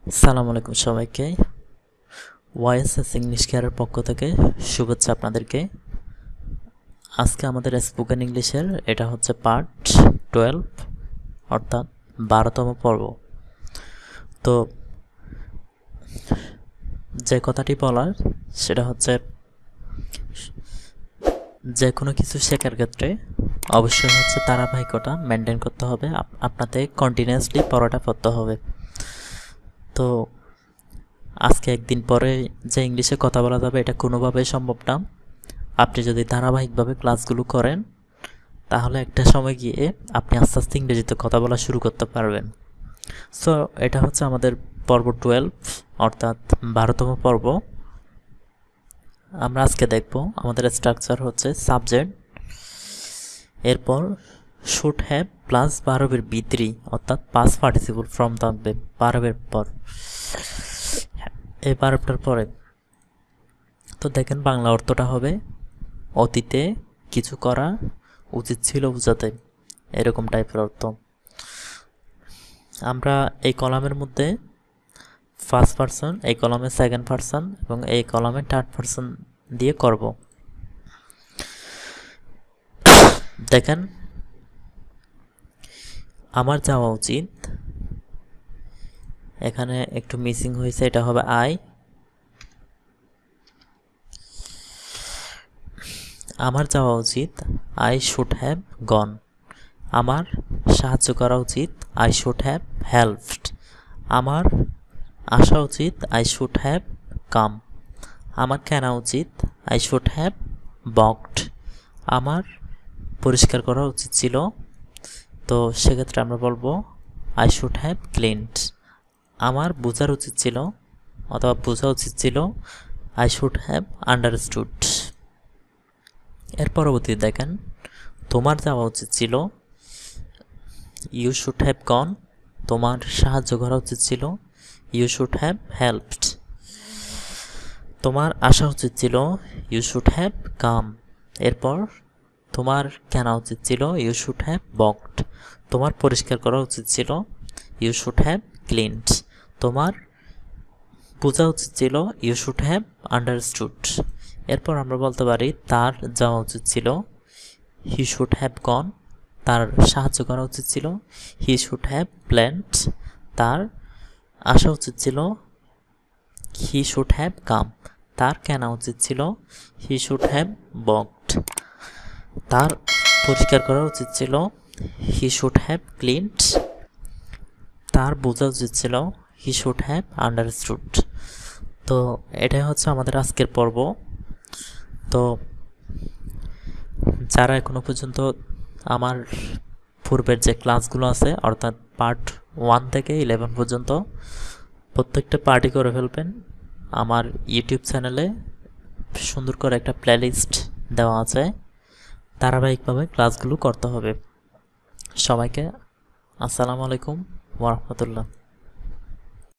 আসসালামু আলাইকুম সবাইকে। ওয়াইএসএস ইংলিশ কেয়ারের পক্ষ থেকে শুভেচ্ছা আপনাদেরকে। আজকে আমাদের স্পোকেন ইংলিশের এটা হচ্ছে পার্ট 12 অর্থাৎ 12তম পর্ব। তো যে কথাটি বলার সেটা হচ্ছে যে কোনো কিছু শেখার ক্ষেত্রে অবশ্যই হচ্ছে ধারাবাহিকতা মেনটেন করতে হবে, আপনাদের কন্টিনিউয়াসলি পড়াটা পড়তে হবে। তো আজকে একদিন পরে যে ইংলিশে কথা বলা যাবে এটা কোনোভাবেই সম্ভব না। আপনি যদি ধারাবাহিকভাবে ক্লাসগুলো করেন তাহলে একটা সময় গিয়ে আপনি আস্তে আস্তে ইংরেজিতে কথা বলা শুরু করতে পারবেন। সো এটা হচ্ছে আমাদের পর্ব 12 অর্থাৎ 12তম পর্ব। আমরা আজকে দেখব আমাদের স্ট্রাকচার হচ্ছে সাবজেক্ট, এরপর শুড হ্যাভ প্লাস ভার্বের বি3 অর্থাৎ পাস্ট পার্টিসিপল ফর্ম থাকবে ভার্বের পর, এই ভার্বটার পরে। তো দেখেন বাংলা অর্থটা হবে অতীতে কিছু করা উচিত ছিল বোঝাতে, এরকম টাইপের অর্থ। আমরা এই কলামের মধ্যে ফার্স্ট পারসন, এই কলামে সেকেন্ড পারসন এবং এই কলামে থার্ড পারসন দিয়ে করব। দেখেন আমার যাওয়া উচিত, এখানে একটু মিসিং হয়েছে, এটা হবে আই। আমার যাওয়া উচিত আই শুড হ্যাভ গন। আমার সাহায্য করা উচিত আই শুড হ্যাভ হেল্পড। আমার আসা উচিত আই শুড হ্যাভ কাম। আমার কেনা উচিত আই শুড হ্যাভ বকড। আমার পরিষ্কার করা উচিত ছিল, তো সেক্ষেত্রে আমরা বলবো আই শুড হ্যাভ ক্লিনড। আমার বোঝার উচিত ছিল অথবা বোঝা উচিত ছিল আই শুড হ্যাভ আন্ডারস্টুড। এর পরবর্তীতে দেখেন তোমার যাওয়া উচিত ছিল ইউ শুড হ্যাভ গন। তোমার সাহায্য করা উচিত ছিল ইউ শুড হ্যাভ হেল্পড। তোমার আসা উচিত ছিল ইউ শুড হ্যাভ কাম। এরপর তোমার কেনা উচিত ছিল ইউ শুড হ্যাভ বকড। তোমার পরিষ্কার করা উচিত ছিল ইউ শুড হ্যাভ ক্লিনড। তোমার বোঝা উচিত ছিল ইউ শুড হ্যাভ আন্ডারস্টুড। এরপর আমরা বলতে পারি তার যাওয়া উচিত ছিল হি শুড হ্যাভ গন। তার সাহায্য করা উচিত ছিল হি শুড হ্যাভ প্ল্যান্ড। তার আসা উচিত ছিল হি শুড হ্যাভ কাম। তার কেনা উচিত ছিল হি শুড হ্যাভ বকড। তার পরিষ্কার করা উচিত ছিল হি শুড হ্যাভ ক্লিনড। তার বোঝা উচিত ছিল হি শুড হ্যাভ আন্ডারস্টুড। তো এটাই হচ্ছে আমাদের আজকের পর্ব। তো যারা এখনো পর্যন্ত আমার পূর্বের যে ক্লাসগুলো আছে অর্থাৎ পার্ট 1 থেকে 11 পর্যন্ত প্রত্যেকটা পার্টি করে ফেলবেন। আমার ইউটিউব চ্যানেলে সুন্দর করে একটা প্লেলিস্ট দেওয়া আছে, ধারাবাহিকভাবে ক্লাসগুলো করতে হবে। সবাইকে আসসালামু আলাইকুম ওয়া রাহমাতুল্লাহ।